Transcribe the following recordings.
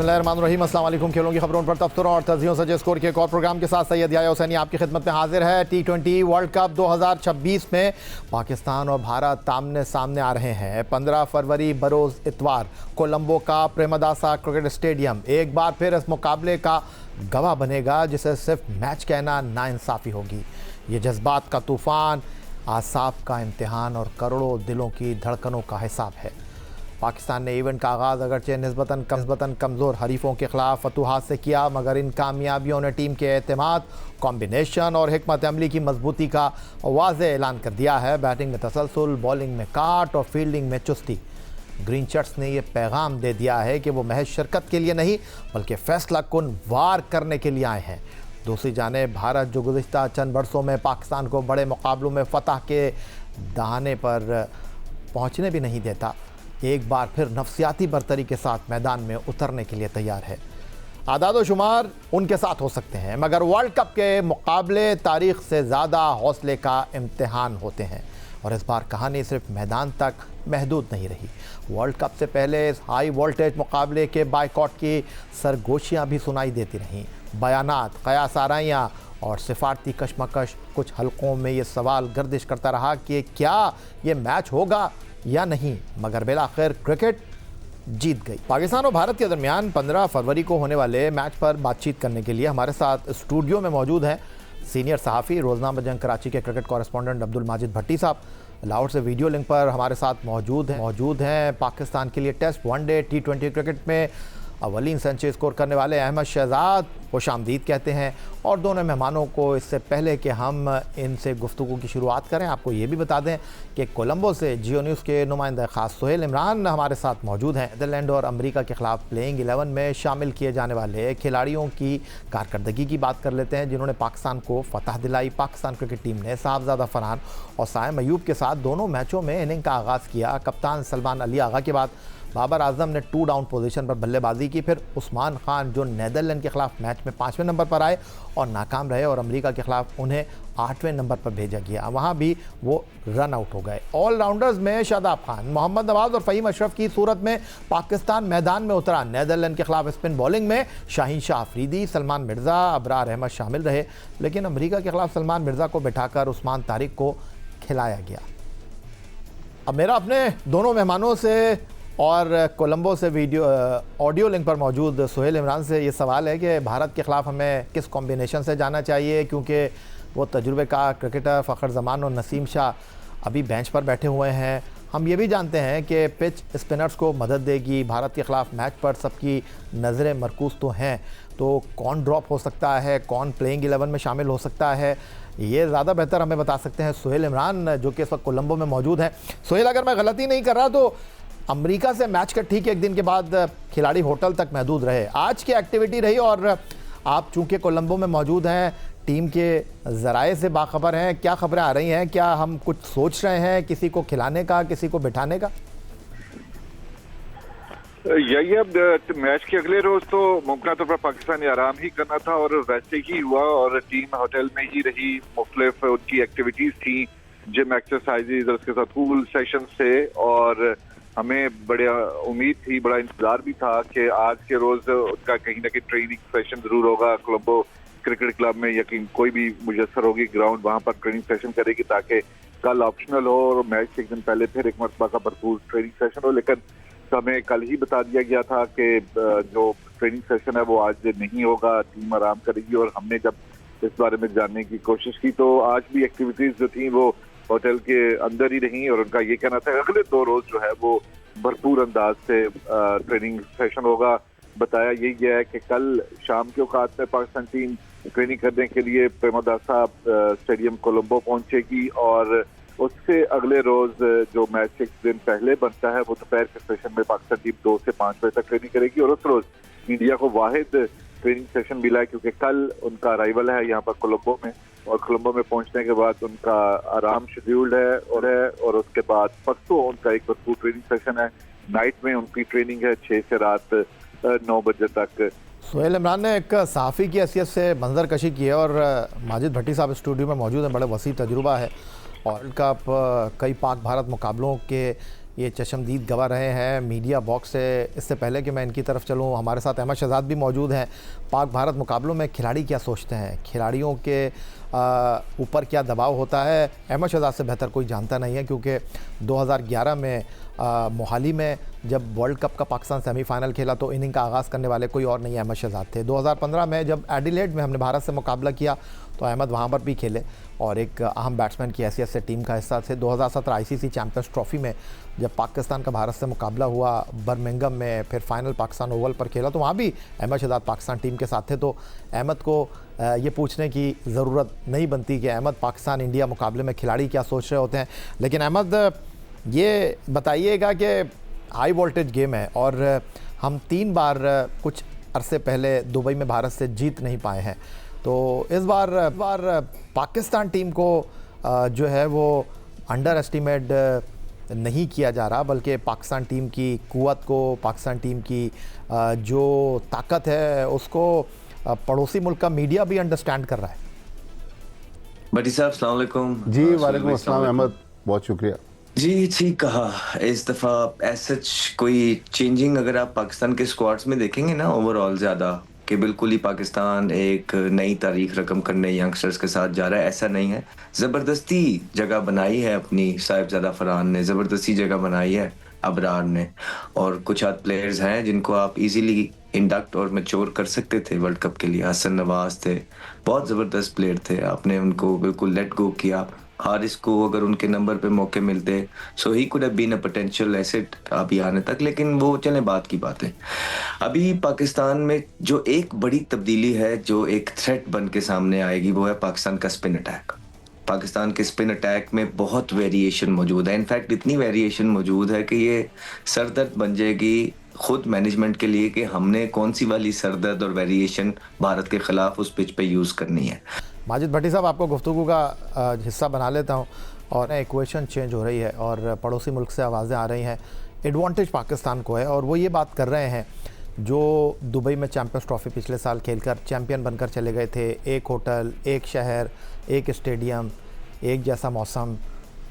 बिस्मिल्लाहिर्रहमानिर्रहीम। अस्सलाम वालेकुम। खेलों की खबरों पर तबसरों और तजियों से स्कोर के एक और प्रोग्राम के साथ सैयद याया हुसैनी आपकी खिदमत में हाजिर है। T20 वर्ल्ड कप 2026 में पाकिस्तान और भारत आमने सामने आ रहे हैं। 15 फरवरी बरोज़ इतवार कोलंबो का प्रेमदासा क्रिकेट स्टेडियम एक बार फिर इस मुकाबले का गवाह बनेगा, जिसे सिर्फ मैच कहना नाइंसाफ़ी होगी। ये जज्बात का तूफ़ान, आसाफ का इम्तिहान और करोड़ों दिलों की धड़कनों का हिसाब है। पाकिस्तान ने इवेंट का आगाज़ अगरचे निस्बतन कमज़ोर हरीफों के ख़िलाफ़ फतूहात से किया, मगर इन कामयाबियों ने टीम के एतमाद, कॉम्बिनेशन और हिकमत अमली की मजबूती का वाज़ेह ऐलान कर दिया है। बैटिंग में तसलसल, बॉलिंग में काट और फील्डिंग में चुस्ती। ग्रीन शर्ट्स ने यह पैगाम दे दिया है कि वो महज शिरकत के लिए नहीं बल्कि फ़ैसला कुन वार करने के लिए आए हैं। दूसरी जानिब भारत, जो गुज़िश्ता चंद बरसों में पाकिस्तान को बड़े मुकाबलों में फ़तह के दहाने पर पहुँचने भी नहीं देता, एक बार फिर नफसियाती बरतरी के साथ मैदान में उतरने के लिए तैयार है। आदाद व शुमार उनके साथ हो सकते हैं, मगर वर्ल्ड कप के मुकाबले तारीख़ से ज़्यादा हौसले का इम्तिहान होते हैं। और इस बार कहानी सिर्फ मैदान तक महदूद नहीं रही। वर्ल्ड कप से पहले इस हाई वोल्टेज मुकाबले के बायकॉट की सरगोशियाँ भी सुनाई देती रहीं। बयानात, कयास आराइयाँ और सिफारती कशमकश। कुछ हलकों में ये सवाल गर्दिश करता रहा कि क्या ये मैच होगा या नहीं, मगर बिलाखिर क्रिकेट जीत गई। पाकिस्तान और भारत के दरमियान 15 फरवरी को होने वाले मैच पर बातचीत करने के लिए हमारे साथ स्टूडियो में मौजूद हैं सीनियर सहाफ़ी, रोज़नामा जंग कराची के क्रिकेट कॉरेस्पॉन्डेंट अब्दुल माजिद भट्टी साहब। लाहौर से वीडियो लिंक पर हमारे साथ मौजूद हैं पाकिस्तान के लिए टेस्ट, वनडे, T20 क्रिकेट में अवलीन सेंचुरी स्कोर करने वाले अहमद शहजाद, खुशामदीद कहते हैं। और दोनों मेहमानों को इससे पहले कि हम इनसे गुफ्तगू की शुरुआत करें, आपको ये भी बता दें कि कोलंबो से जियो न्यूज़ के नुमाइंदा ख़ास सुहेल इमरान हमारे साथ मौजूद हैं। नीदरलैंड और अमेरिका के ख़िलाफ़ प्लेइंग 11 में शामिल किए जाने वाले खिलाड़ियों की कारकर्दगी की बात कर लेते हैं, जिन्होंने पाकिस्तान को फ़तह दिलाई। पाकिस्तान क्रिकेट टीम ने साहबजादा फरहान और साइम अयूब के साथ दोनों मैचों में इनिंग का आगाज़ किया। कप्तान सलमान अली आगा के बाद बाबर आजम ने 2 डाउन पोजीशन पर बल्लेबाजी की। फिर उस्मान खान, जो नीदरलैंड के खिलाफ मैच में 5वें नंबर पर आए और नाकाम रहे, और अमेरिका के खिलाफ उन्हें 8वें नंबर पर भेजा गया, वहां भी वो रन आउट हो गए। ऑलराउंडर्स में शादाब खान, मोहम्मद नवाज और फ़हीम अशरफ की सूरत में पाकिस्तान मैदान में उतरा। नीदरलैंड के खिलाफ स्पिन बॉलिंग में शाहीन शाह अफरीदी, सलमान मिर्ज़ा, अबरार अहमद शामिल रहे, लेकिन अमेरिका के खिलाफ सलमान मिर्ज़ा को बिठाकर उस्मान तारिक को खिलाया गया। अब मेरा अपने दोनों मेहमानों से और कोलंबो से ऑडियो लिंक पर मौजूद सुहेल इमरान से ये सवाल है कि भारत के ख़िलाफ़ हमें किस कॉम्बिनेशन से जाना चाहिए, क्योंकि वो तजुर्बे का क्रिकेटर फ़खर जमान और नसीम शाह अभी बेंच पर बैठे हुए हैं। हम ये भी जानते हैं कि पिच स्पिनर्स को मदद देगी। भारत के ख़िलाफ़ मैच पर सबकी नज़रें मरकूज़ तो हैं, तो कौन ड्रॉप हो सकता है, कौन प्लेइंग 11 में शामिल हो सकता है, ये ज़्यादा बेहतर हमें बता सकते हैं सुहेल इमरान, जो कि इस वक्त कोलंबो में मौजूद हैं। सुहेल, अगर मैं गलती नहीं कर रहा तो अमेरिका से मैच का ठीक एक दिन के बाद खिलाड़ी होटल तक महदूद रहे। आज की एक्टिविटी रही, और आप चूंकि कोलंबो में मौजूद हैं, टीम के ज़राए से बाखबर हैं, क्या खबरें आ रही हैं? क्या हम कुछ सोच रहे हैं किसी को खिलाने का, किसी को बिठाने का? यही अब मैच के अगले रोज तो मुमकिन तौर पर पाकिस्तान ने आराम ही करना था, और वैसे ही हुआ, और टीम होटल में ही रही। मुख्तलिफ उनकी एक्टिविटीज थी, जिम एक्सरसाइजेज और उसके साथ पूल सेशन थे, और हमें बड़े उम्मीद थी, बड़ा इंतजार भी था कि आज के रोज उनका कहीं ना कहीं ट्रेनिंग सेशन जरूर होगा। कोलंबो क्रिकेट क्लब में यकीन कोई भी मुयसर होगी ग्राउंड, वहां पर ट्रेनिंग सेशन करेगी ताकि कल ऑप्शनल हो और मैच से एक दिन पहले फिर एक मरतबा का भरपूर ट्रेनिंग सेशन हो। लेकिन हमें कल ही बता दिया गया था कि जो ट्रेनिंग सेशन है वो आज नहीं होगा, टीम आराम करेगी। और हमने जब इस बारे में जानने की कोशिश की तो आज भी एक्टिविटीज जो थी वो होटल के अंदर ही रही, और उनका ये कहना था अगले 2 रोज जो है वो भरपूर अंदाज से ट्रेनिंग सेशन होगा। बताया यही गया है कि कल शाम के औकात में पाकिस्तान टीम ट्रेनिंग करने के लिए प्रेमदासा स्टेडियम कोलंबो पहुंचेगी, और उससे अगले रोज जो मैच एक दिन पहले बनता है वो दोपहर के सेशन में पाकिस्तान टीम 2 से 5 बजे तक ट्रेनिंग करेगी, और उस रोज इंडिया को वाहिद ट्रेनिंग सेशन मिला है, क्योंकि कल उनका अराइवल है यहाँ पर कोलंबो में, और कोलंबो में पहुंचने के बाद उनका आराम शेड्यूल्ड है, और उसके बाद परसों उनका एक भरपूर ट्रेनिंग सेशन है। नाइट में उनकी ट्रेनिंग है 6 से रात 9 बजे तक। सुहेल इमरान ने एक सहाफ़ी की हैसियत से मंजर कशी की है, और माजिद भट्टी साहब स्टूडियो में मौजूद हैं, बड़ा वसी तजुर्बा है, और वर्ल्ड कप कई पाक भारत मुकाबलों के ये चशमदीद गवाह रहे हैं मीडिया बॉक्स से। इससे पहले कि मैं इनकी तरफ चलूँ, हमारे साथ अहमद शहजाद भी मौजूद हैं। पाक भारत मुकाबलों में खिलाड़ी क्या सोचते हैं, खिलाड़ियों के ऊपर क्या दबाव होता है, अहमद शहजाद से बेहतर कोई जानता नहीं है, क्योंकि 2011 में मोहाली में जब वर्ल्ड कप का पाकिस्तान सेमीफाइनल खेला तो इनिंग का आगाज़ करने वाले कोई और नहीं अहमद शहजाद थे। 2015 में जब एडिलेड में हमने भारत से मुकाबला किया तो अहमद वहाँ पर भी खेले और एक अहम बैट्समैन की हैसियत से टीम का हिस्सा थे। 2017 आईसीसी चैंपियंस ट्रॉफी में जब पाकिस्तान का भारत से मुकाबला हुआ बर्मिंघम में, फिर फाइनल पाकिस्तान ओवल पर खेला तो वहाँ भी अहमद शहजाद पाकिस्तान टीम के साथ थे। तो अहमद को ये पूछने की ज़रूरत नहीं बनती कि अहमद पाकिस्तान इंडिया मुकाबले में खिलाड़ी क्या सोच रहे होते हैं। लेकिन अहमद ये बताइएगा कि हाई वोल्टेज गेम है और हम 3 बार कुछ अरसे पहले दुबई में भारत से जीत नहीं पाए हैं, तो इस बार पाकिस्तान टीम को जो है वो अंडर एस्टिमेट नहीं किया जा रहा, बल्कि पाकिस्तान टीम की कुव्वत को, पाकिस्तान टीम की जो ताकत है उसको पड़ोसी मुल्क का मीडिया भी अंडरस्टैंड कर रहा है। भट्टी साहब अस्सलाम वालेकुम। जी वालेकुम अस्सलाम अहमद, बहुत शुक्रिया। जी ठीक कहा। इस दफ़ा सच कोई चेंजिंग अगर आप पाकिस्तान के स्क्वाड्स में देखेंगे ना ओवरऑल ज़्यादा कि बिल्कुल ही पाकिस्तान एक नई तारीख रकम करने यंगस्टर्स के साथ जा रहा है, ऐसा नहीं है। ज़बरदस्ती जगह बनाई है अपनी साहिबजादा फरहान ने, ज़बरदस्ती जगह बनाई है अबरार ने, और कुछ आध प्लेयर्स हैं जिनको आप इजीली इंडक्ट और मैच्योर कर सकते थे वर्ल्ड कप के लिए। हसन नवाज थे, बहुत ज़बरदस्त प्लेयर थे, आपने उनको बिल्कुल लेट गो किया। हारिस को अगर उनके नंबर पे मौके मिलते so he could have been a potential asset अभी आने तक, लेकिन वो चले बात की बात है। अभी पाकिस्तान में जो एक बड़ी तब्दीली है, जो एक थ्रेट बन के सामने आएगी, वो है पाकिस्तान का स्पिन अटैक। पाकिस्तान के स्पिन अटैक में बहुत वेरिएशन मौजूद है, इनफैक्ट इतनी वेरिएशन मौजूद है कि ये सरदर्द बन जाएगी खुद मैनेजमेंट के लिए कि हमने कौन सी वाली सरदर्द और वेरिएशन भारत के खिलाफ उस पिच पे यूज़ करनी है। माजिद भट्टी साहब, आपको गुफ्तगू का हिस्सा बना लेता हूँ और इक्वेशन चेंज हो रही है और पड़ोसी मुल्क से आवाज़ें आ रही हैं। एडवांटेज पाकिस्तान को है और वो ये बात कर रहे हैं जो दुबई में चैंपियंस ट्रॉफी पिछले साल खेलकर चैंपियन बनकर चले गए थे। एक होटल, एक शहर, एक स्टेडियम, एक जैसा मौसम।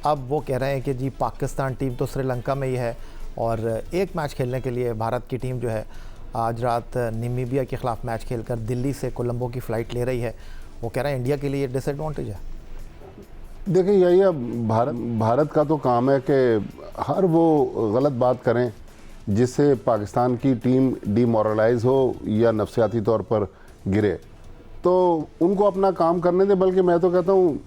अब वो कह रहे हैं कि जी पाकिस्तान टीम तो श्रीलंका में ही है और एक मैच खेलने के लिए भारत की टीम जो है आज रात नामीबिया के ख़िलाफ़ मैच खेलकर दिल्ली से कोलंबो की फ़्लाइट ले रही है। वो कह रहे हैं इंडिया के लिए डिसएडवांटेज है। देखिए यही भारत का तो काम है कि हर वो गलत बात करें जिससे पाकिस्तान की टीम डीमोरलाइज हो या नफसियाती तौर पर गिरे, तो उनको अपना काम करने दें। बल्कि मैं तो कहता हूँ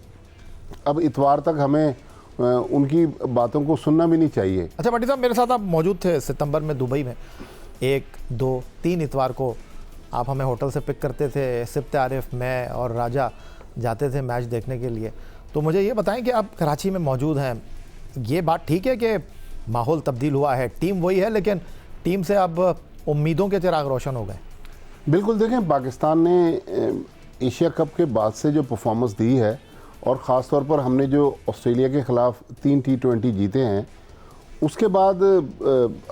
अब इतवार तक हमें उनकी बातों को सुनना भी नहीं चाहिए। अच्छा भट्टी साहब, मेरे साथ आप मौजूद थे सितंबर में दुबई में, 1, 2, 3 इतवार को आप हमें होटल से पिक करते थे। सिफ्त आरिफ, मैं और राजा जाते थे मैच देखने के लिए। तो मुझे ये बताएं कि आप कराची में मौजूद हैं, ये बात ठीक है कि माहौल तब्दील हुआ है, टीम वही है लेकिन टीम से अब उम्मीदों के चिराग रोशन हो गए? बिल्कुल, देखें पाकिस्तान ने एशिया कप के बाद से जो परफॉर्मेंस दी है और ख़ास तौर पर हमने जो ऑस्ट्रेलिया के ख़िलाफ़ 3 T20 जीते हैं, उसके बाद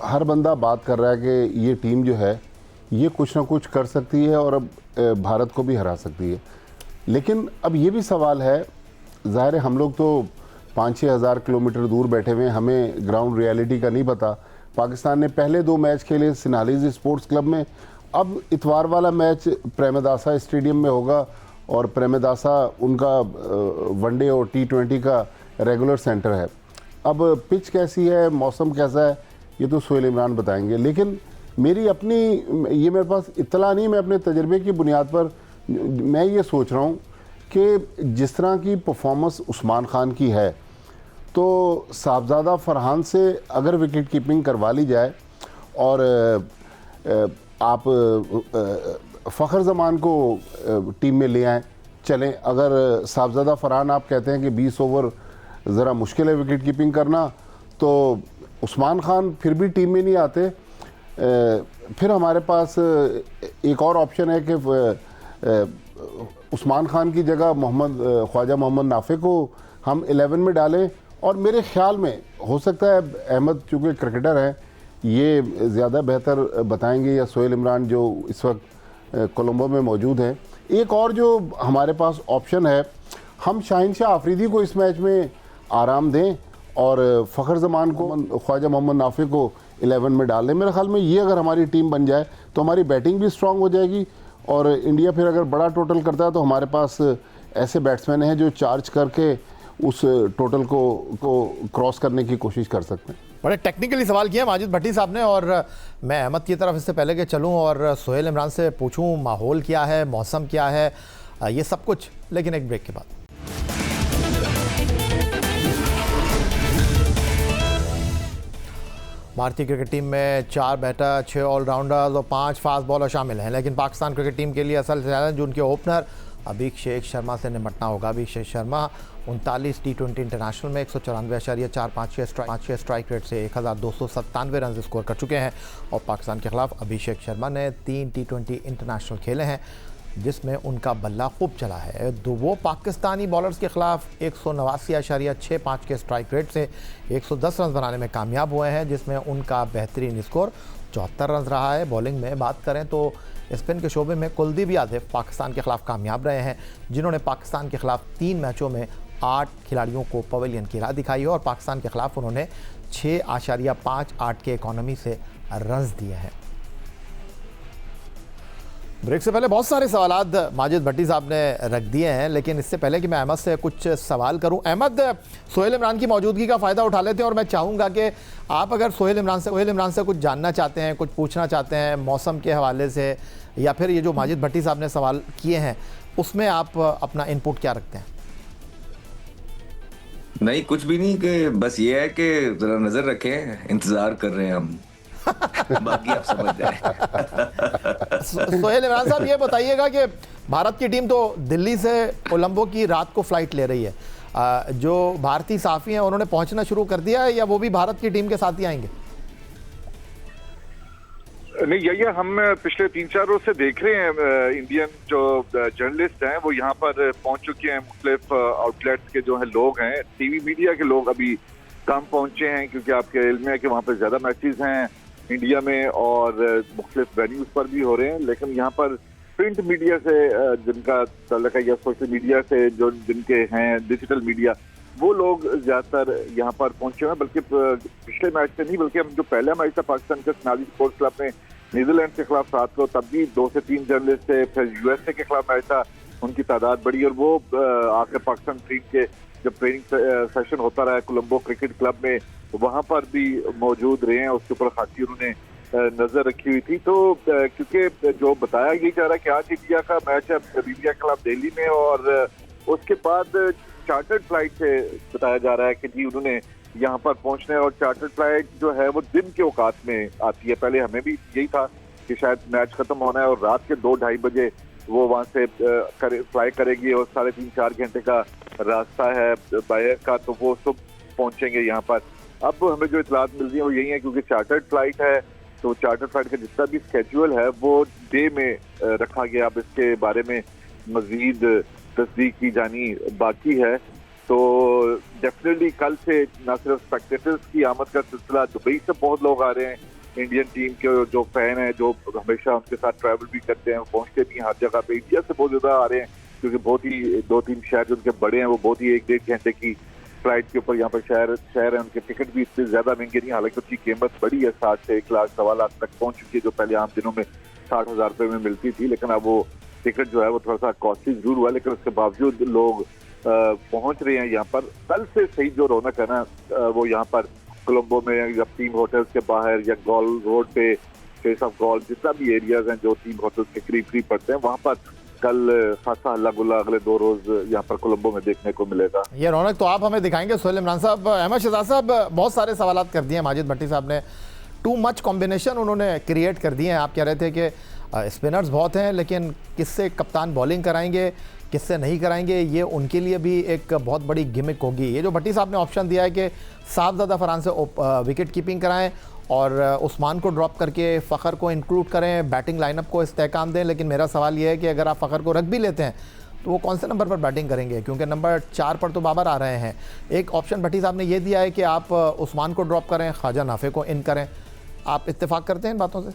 हर बंदा बात कर रहा है कि ये टीम जो है ये कुछ ना कुछ कर सकती है और अब भारत को भी हरा सकती है। लेकिन अब ये भी सवाल है, ज़ाहिर है हम लोग तो 5-6 हज़ार किलोमीटर दूर बैठे हुए हैं, हमें ग्राउंड रियलिटी का नहीं पता। पाकिस्तान ने पहले 2 मैच खेले सिनालीज स्पोर्ट्स क्लब में, अब इतवार वाला मैच प्रेमदासा स्टेडियम में होगा और प्रेमदासा उनका वनडे और T20 का रेगुलर सेंटर है। अब पिच कैसी है, मौसम कैसा है, ये तो सोहेल इमरान बताएंगे। लेकिन मेरी अपनी ये मेरे पास इत्तला नहीं, मैं अपने तजर्बे की बुनियाद पर मैं ये सोच रहा हूँ कि जिस तरह की परफॉर्मेंस उस्मान खान की है, तो साहबजादा फरहान से अगर विकेट कीपिंग करवा ली जाए और आप फ़खर ज़मान को टीम में ले आएँ, चलें। अगर साहबजादा फरहान आप कहते हैं कि 20 ओवर ज़रा मुश्किल है विकेट कीपिंग करना, तो उस्मान खान फिर भी टीम में नहीं आते। फिर हमारे पास एक और ऑप्शन है कि उस्मान खान की जगह ख्वाजा मोहम्मद नाफे को हम 11 में डालें। और मेरे ख्याल में हो सकता है अहमद चूँकि क्रिकेटर हैं ये ज़्यादा बेहतर बताएंगे, या सोहेल इमरान जो इस वक्त कोलंबो में मौजूद हैं। एक और जो हमारे पास ऑप्शन है, हम शाहिन शाह आफरीदी को इस मैच में आराम दें और फ़खर जमान को, ख्वाजा मोहम्मद नाफे को 11 में डाल दें। मेरे ख्याल में ये अगर हमारी टीम बन जाए तो हमारी बैटिंग भी स्ट्रांग हो जाएगी और इंडिया फिर अगर बड़ा टोटल करता है तो हमारे पास ऐसे बैट्समैन हैं जो चार्ज करके उस टोटल को क्रॉस करने की कोशिश कर सकते हैं। बड़े टेक्निकली सवाल किए माजिद भट्टी साहब ने, और मैं अहमद की तरफ इससे पहले कि चलूं और सोहेल इमरान से पूछूं माहौल क्या है, मौसम क्या है, ये सब कुछ, लेकिन एक ब्रेक के बाद। भारतीय क्रिकेट टीम में 4 बैटर, 6 ऑलराउंडर्स और 5 फास्ट बॉलर शामिल हैं, लेकिन पाकिस्तान क्रिकेट टीम के लिए असल चैलेंज उनके ओपनर अभिषेक शर्मा से निपटना होगा। अभिषेक शर्मा 39 T20 इंटरनेशनल में 194.456 स्ट्राइक रेट से 1297 रन स्कोर कर चुके हैं और पाकिस्तान के खिलाफ अभिषेक शर्मा ने 3 T20 इंटरनेशनल खेले हैं जिसमें उनका बल्ला खूब चला है। तो वो पाकिस्तानी बॉलर्स के खिलाफ 189.65 के स्ट्राइक रेट से 110 रन बनाने में कामयाब हुए हैं, जिसमें उनका बेहतरीन स्कोर 74 रन रहा है। बॉलिंग में बात करें तो स्पिन के शोबे में कुलदीप यादव पाकिस्तान के खिलाफ कामयाब रहे हैं, जिन्होंने पाकिस्तान के खिलाफ 3 मैचों में 8 खिलाड़ियों को पवेलियन की राह दिखाई है और पाकिस्तान के खिलाफ उन्होंने 6.58 के इकॉनमी से रन्स दिए हैं। ब्रेक से पहले बहुत सारे सवालात माजिद भट्टी साहब ने रख दिए हैं, लेकिन इससे पहले कि मैं अहमद से कुछ सवाल करूं, अहमद सोहेल इमरान की मौजूदगी का फ़ायदा उठा लेते हैं और मैं चाहूँगा कि आप अगर सोहेल इमरान से कुछ जानना चाहते हैं, कुछ पूछना चाहते हैं मौसम के हवाले से, या फिर ये जो माजिद भट्टी साहब ने सवाल किए हैं उसमें आप अपना इनपुट क्या रखते हैं? नहीं, कुछ भी नहीं, कि बस ये है कि जरा नजर रखें, इंतजार कर रहे हैं हम। बाकी आप समझ जाए। सोहेल इमरान साहब, ये बताइएगा कि भारत की टीम तो दिल्ली से कोलंबो की रात को फ्लाइट ले रही है, जो भारतीय साफ़ी हैं उन्होंने पहुंचना शुरू कर दिया है या वो भी भारत की टीम के साथ ही आएंगे? नहीं, यही हम पिछले 3-4 रोज से देख रहे हैं इंडियन जो जर्नलिस्ट हैं वो यहाँ पर पहुंच चुके हैं। मुख्तलिफ आउटलेट्स के जो है लोग हैं, टीवी मीडिया के लोग अभी कम पहुंचे हैं क्योंकि आपके इल्म है कि वहाँ पर ज़्यादा मैचेस हैं इंडिया में और मुख्तलिफ वेन्यूज पर भी हो रहे हैं। लेकिन यहाँ पर प्रिंट मीडिया से जिनका तल्लुक है या सोशल मीडिया से जो जिनके हैं डिजिटल मीडिया, वो लोग ज़्यादातर यहाँ पर पहुंचे हैं। बल्कि पिछले मैच से नहीं, बल्कि हम जो पहला मैच था पाकिस्तान के सोनाली स्पोर्ट्स क्लब में नीदरलैंड के खिलाफ रात को, तब भी 2 से 3 जर्नलिस्ट थे। फिर यूएसए के खिलाफ मैच था, उनकी तादाद बढ़ी और वो आकर पाकिस्तान टीम के जब ट्रेनिंग सेशन होता रहा कोलंबो क्रिकेट क्लब में, वहाँ पर भी मौजूद रहे हैं। उसके ऊपर खासी उन्होंने नजर रखी हुई थी। तो क्योंकि जो बताया यही जा रहा है कि आज इंडिया का मैच है लीबिया के खिलाफ दिल्ली में और उसके बाद चार्टर्ड फ्लाइट से बताया जा रहा है कि जी उन्होंने यहाँ पर पहुंचना है और चार्टर्ड फ्लाइट जो है वो दिन के औकात में आती है। पहले हमें भी यही था कि शायद मैच खत्म होना है और रात के 2-2:30 बजे वो वहाँ से फ्लाई करेगी और 3.5-4 घंटे का रास्ता है बाहर का, तो वो सब पहुंचेंगे यहाँ पर। अब हमें जो इतलात मिल रही है वो यही है क्योंकि चार्टर्ड फ्लाइट है, तो चार्टर्ड फ्लाइट का जितना भी स्केड्यूल है वो डे में रखा गया। अब इसके बारे में मजीद तस्दीक की जानी बाकी है। तो डेफिनेटली कल से न सिर्फ स्पेक्टेटर्स की आमद का सिलसिला, दुबई से बहुत लोग आ रहे हैं, इंडियन टीम के जो फैन हैं जो हमेशा उनके साथ ट्रैवल भी करते हैं, पहुंचते भी हर जगह पे। इंडिया से बहुत ज़्यादा आ रहे हैं क्योंकि बहुत ही 2-3 शहर जो उनके बड़े हैं वो बहुत ही 1-1.5 घंटे की फ्लाइट के ऊपर यहाँ पर शहर है। उनके टिकट भी इतने ज़्यादा महंगे नहीं, हालांकि उसकी कीमत बड़ी है, 60 से 1 लाख 1.25 लाख तक पहुँच चुकी है, जो पहले आम दिनों में 60,000 रुपये में मिलती थी। लेकिन अब वो टिकट जो है वो थोड़ा सा कॉस्टली जरूर हुआ, लेकिन उसके बावजूद लोग पहुंच रहे हैं यहाँ पर। कल से सही जो रौनक है ना वो यहाँ पर कोलंबो में या टीम होटल्स के बाहर या गोल रोड पे, फेस ऑफ गोल, जितना भी एरियाज हैं जो टीम होटल्स के करीब पड़ते हैं, वहाँ पर कल खासा हल्ला गुल्ला अगले 2 रोज यहाँ पर कोलंबो में देखने को मिलेगा। ये रौनक तो आप हमें दिखाएंगे सोहेल इमरान साहब। अहमद शहजाद साहब, बहुत सारे सवाल कर दिए माजिद भट्टी साहब ने, टू मच कॉम्बिनेशन उन्होंने क्रिएट कर दिए हैं। आप कह रहे थे कि स्पिनर्स बहुत हैं, लेकिन किससे कप्तान बॉलिंग कराएंगे, किससे नहीं कराएंगे, ये उनके लिए भी एक बहुत बड़ी गिमिक होगी। ये जो भट्टी साहब ने ऑप्शन दिया है कि साहबजादा फरहान से विकेट कीपिंग कराएं और उस्मान को ड्रॉप करके फ़खर को इंक्लूड करें, बैटिंग लाइनअप को इस्तेहकाम दें, लेकिन मेरा सवाल ये है कि अगर आप फ़खर को रख भी लेते हैं तो वो कौन से नंबर पर बैटिंग करेंगे, क्योंकि नंबर 4 पर तो बाबर आ रहे हैं। एक ऑप्शन भट्टी साहब ने ये दिया है कि आप उस्मान को ड्रॉप करें, ख्वाजा नाफे को इन करें। आप इत्तेफाक करते हैं इन बातों से?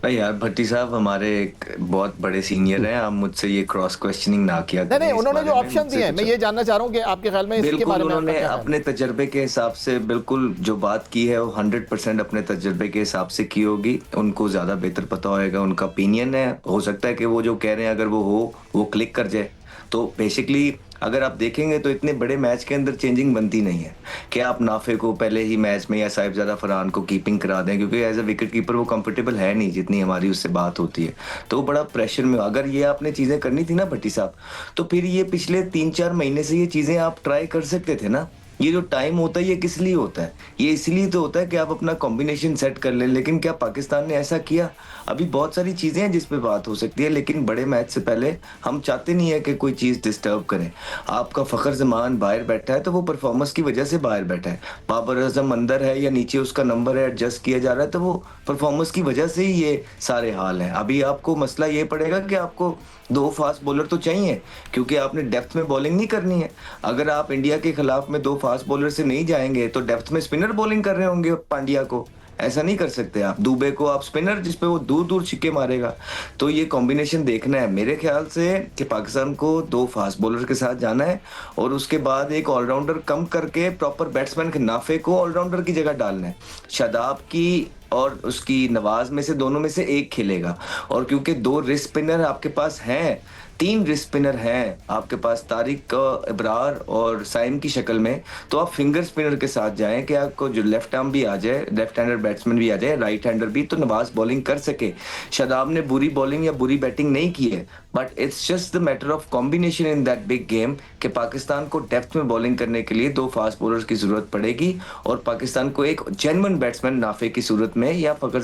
नहीं यार, भट्टी साहब हमारे एक बहुत बड़े सीनियर हैं, आप मुझसे ये क्रॉस क्वेश्चनिंग ना किया नहीं करें। नहीं, इस उन्होंने बारे जो में ऑप्शन मुझसे दिए हैं कुछ- मैं ये जानना चाह रहा हूँ कि आपके ख्याल में इसके बिल्कुल, बारे में आपका उन्होंने क्या ख्याल है? अपने तजर्बे के हिसाब से बिल्कुल जो बात की है वो 100% अपने तजर्बे के हिसाब से की होगी। उनको ज़्यादा बेहतर पता होएगा, उनका ओपिनियन है। हो सकता है कि वो जो कह रहे हैं अगर वो क्लिक कर जाए। तो बेसिकली अगर आप देखेंगे तो इतने बड़े मैच के अंदर चेंजिंग बनती नहीं है कि आप नाफे को पहले ही मैच में या साहिबजादा फरहान को कीपिंग करा दें, क्योंकि एज अ विकेट कीपर वो कंफर्टेबल है नहीं जितनी हमारी उससे बात होती है। तो वो बड़ा प्रेशर में, अगर ये आपने चीज़ें करनी थी ना भट्टी साहब, तो फिर ये पिछले 3-4 महीने से ये चीज़ें आप ट्राई कर सकते थे ना। ये जो टाइम होता है ये किस लिए होता है? ये इसलिए तो होता है कि आप अपना कॉम्बिनेशन सेट कर लें। लेकिन क्या पाकिस्तान ने ऐसा किया? अभी बहुत सारी चीज़ें हैं जिस पे बात हो सकती है, लेकिन बड़े मैच से पहले हम चाहते नहीं है कि कोई चीज़ डिस्टर्ब करें। आपका फ़खर ज़मान बाहर बैठा है तो वो परफॉर्मेंस की वजह से बाहर बैठा है। बाबर आज़म अंदर है या नीचे उसका नंबर है, एडजस्ट किया जा रहा है, तो वो परफॉर्मेंस की वजह से ही ये सारे हाल हैं। अभी आपको मसला ये पड़ेगा कि आपको 2 फास्ट बॉलर तो चाहिए, क्योंकि आपने डेप्थ में बॉलिंग नहीं करनी है। अगर आप इंडिया के खिलाफ में 2 फास्ट बॉलर से नहीं जाएंगे तो डेप्थ में स्पिनर बॉलिंग कर रहे होंगे पांड्या को। ऐसा नहीं कर सकते आप। दुबे को आप स्पिनर जिसपे वो दूर दूर छिक्के मारेगा। तो ये कॉम्बिनेशन देखना है मेरे ख्याल से कि पाकिस्तान को 2 फास्ट बॉलर के साथ जाना है और उसके बाद एक ऑलराउंडर कम करके प्रॉपर बैट्समैन के नाफे को ऑलराउंडर की जगह डालना है। शादाब की और उसकी नवाज में से दोनों में से एक खेलेगा। और क्योंकि 2 रिस्ट स्पिनर आपके पास हैं, 3 रिस्ट स्पिनर हैं आपके पास, तारिक इब्रार और साइम की शक्ल में, तो आप फिंगर स्पिनर के साथ जाएं कि आपको जो लेफ्ट आर्म भी आ जाए, लेफ्ट हैंडर बैट्समैन भी आ जाए, राइट हैंडर भी, तो नवाज बॉलिंग कर सके। शादाब ने बुरी बॉलिंग या बुरी बैटिंग नहीं की है, but it's just the matter of combination in that big game कि पाकिस्तान को डेप्थ में बॉलिंग करने के लिए 2 फास्ट बॉलर्स की जरूरत पड़ेगी और पाकिस्तान को एक जेन्युइन बैट्समैन नाफे की सूरत में या फकर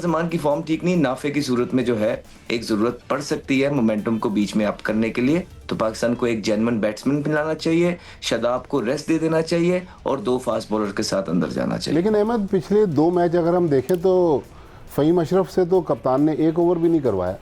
जमान की फॉर्म ठीक नहीं, नाफे की सूरत में जो है एक जरूरत पड़ सकती है मोमेंटम को बीच में अप करने के लिए। तो पाकिस्तान को एक जेन्युइन बैट्समैन मिलाना चाहिए, शादाब को रेस्ट दे देना चाहिए और 2 फास्ट बॉलर के साथ अंदर जाना चाहिए। लेकिन अहमद, पिछले 2 मैच अगर हम देखें तो फ़हीम अशरफ से तो कप्तान ने 1 ओवर भी नहीं करवाया।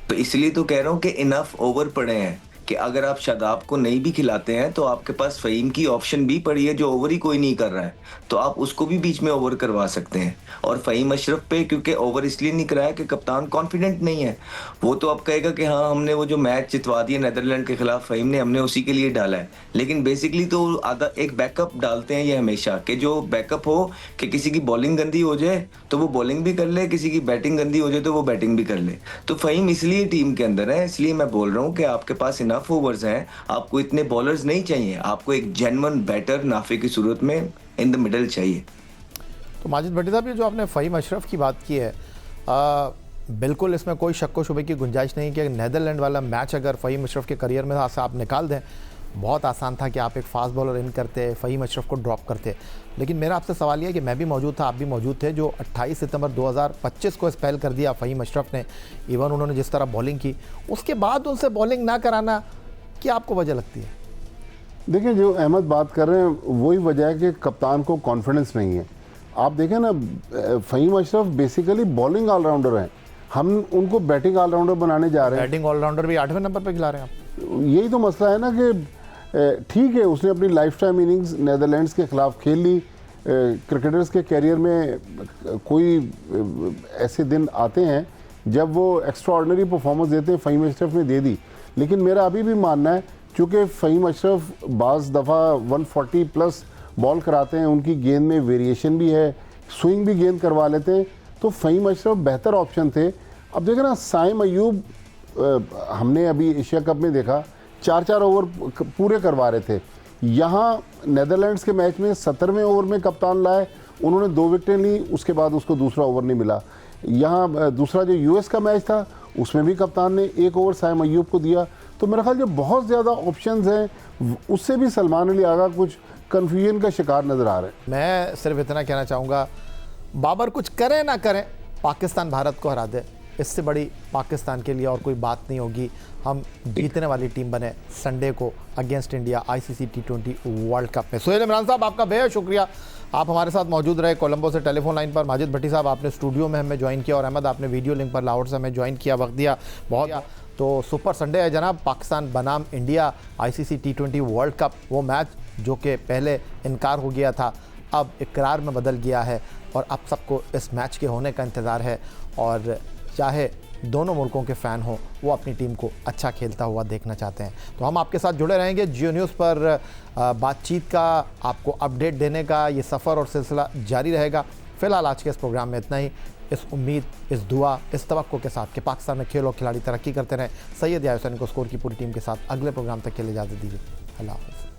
तो इसलिए तो कह रहा हूँ कि इनफ ओवर पड़े हैं कि अगर आप शादाब को नहीं भी खिलाते हैं तो आपके पास फ़हीम की ऑप्शन भी पड़ी है जो ओवर ही कोई नहीं कर रहा है, तो आप उसको भी बीच में ओवर करवा सकते हैं। और फ़हीम अशरफ पे क्योंकि ओवर इसलिए नहीं कराया कि कप्तान कॉन्फिडेंट नहीं है। वो तो अब कहेगा कि हाँ हमने वो जो मैच जितवा दिया नेदरलैंड के खिलाफ फ़हीम ने, हमने उसी के लिए डाला है। लेकिन बेसिकली तो आधा एक बैकअप डालते हैं ये हमेशा, कि जो बैकअप हो कि किसी की बॉलिंग गंदी हो जाए तो वो बॉलिंग भी कर ले, किसी की बैटिंग गंदी हो जाए तो वो बैटिंग भी कर ले। तो फ़हीम इसलिए टीम के अंदर है, इसलिए मैं बोल रहा हूँ कि आपके पास इनफ ओवर्स हैं, आपको इतने बॉलर्स नहीं चाहिए, आपको एक जेन्युइन बैटर नाफे की सूरत में इन द मिडल चाहिए। तो माजिद भट्टी साहब, ये जो आपने फ़हीम अशरफ की बात की है, बिल्कुल इसमें कोई शक व शुबे की गुंजाइश नहीं कि नेदरलैंड वाला मैच अगर फ़हीम अशरफ के करियर में से आप निकाल दें, बहुत आसान था कि आप एक फास्ट बॉलर इन करते, फ़हीम अशरफ को ड्रॉप करते। लेकिन मेरा आपसे सवाल यह है कि मैं भी मौजूद था, आप भी मौजूद थे, जो 28 सितंबर 2025 को स्पेल कर दिया फ़हीम अशरफ ने। इवन उन्होंने जिस तरह बॉलिंग की, उसके बाद उनसे बॉलिंग ना कराना, क्या आपको वजह लगती है? देखिए, जो अहमद बात कर रहे हैं वही वजह है कि कप्तान को कॉन्फिडेंस नहीं है। आप देखें ना, Faheem Ashraf basically bowling all rounder हैं, हम उनको बैटिंग ऑलराउंडर बनाने जा रहे हैं। बैटिंग ऑलराउंडर भी 8वें नंबर पे खिला रहे हैं आप। यही तो मसला है ना कि ठीक है, उसने अपनी लाइफ टाइम इनिंग्स नेदरलैंड्स के खिलाफ खेल ली। क्रिकेटर्स के कैरियर में कोई ऐसे दिन आते हैं जब वो एक्स्ट्रा ऑर्डिनरी परफॉर्मेंस देते हैं, फ़हीम अशरफ ने दे दी। लेकिन मेरा अभी भी मानना है, चूँकि फ़हीम अशरफ बाज़ दफ़ा 140 प्लस बॉल कराते हैं, उनकी गेंद में वेरिएशन भी है, स्विंग भी गेंद करवा लेते हैं, तो फ़हीम अशरफ बेहतर ऑप्शन थे। अब देखें ना, साइम अयूब हमने अभी एशिया कप में देखा 4-4 ओवर पूरे करवा रहे थे। यहाँ नेदरलैंड्स के मैच में 17वें ओवर में कप्तान लाए, उन्होंने 2 विकेटें ली, उसके बाद उसको दूसरा ओवर नहीं मिला। यहाँ दूसरा जो यूएस का मैच था उसमें भी कप्तान ने 1 ओवर साइम अयूब को दिया। तो मेरा ख्याल जो बहुत ज़्यादा ऑप्शंस हैं, उससे भी सलमान अली आगा कुछ कन्फ्यूजन का शिकार नज़र आ रहे हैं। मैं सिर्फ इतना कहना चाहूँगा, बाबर कुछ करें ना करें, पाकिस्तान भारत को हरा दे, इससे बड़ी पाकिस्तान के लिए और कोई बात नहीं होगी। हम जीतने वाली टीम बने संडे को against India ICC T20 world cup में। सोहेल इमरान साहब, आपका बेहद शुक्रिया, आप हमारे साथ मौजूद रहे कोलंबो से टेलीफोन लाइन पर। माजिद भट्टी साहब, आपने स्टूडियो में हमें ज्वाइन किया, और अहमद आपने वीडियो लिंक पर लाहौर से हमें ज्वाइन किया, वक्त दिया बहुत। तो सुपर संडे है जनाब, पाकिस्तान बनाम India ICC T20 world cup. वो मैच जो कि पहले इनकार हो गया था अब इकरार में बदल गया है। और अब सबको इस मैच के होने का इंतज़ार है और चाहे दोनों मुल्कों के फ़ैन हो वो अपनी टीम को अच्छा खेलता हुआ देखना चाहते हैं। तो हम आपके साथ जुड़े रहेंगे। जियो न्यूज़ पर बातचीत का, आपको अपडेट देने का ये सफ़र और सिलसिला जारी रहेगा। फ़िलहाल आज के इस प्रोग्राम में इतना ही। इस उम्मीद, इस दुआ, इस तवक्को के साथ कि पाकिस्तान में खेल और खिलाड़ी तरक्की करते रहें, सैयद याहिया हुसैनी को स्कोर की पूरी टीम के साथ अगले प्रोग्राम तक के लिए इजाज़त दीजिए। अल्लाह हाफ़िज़।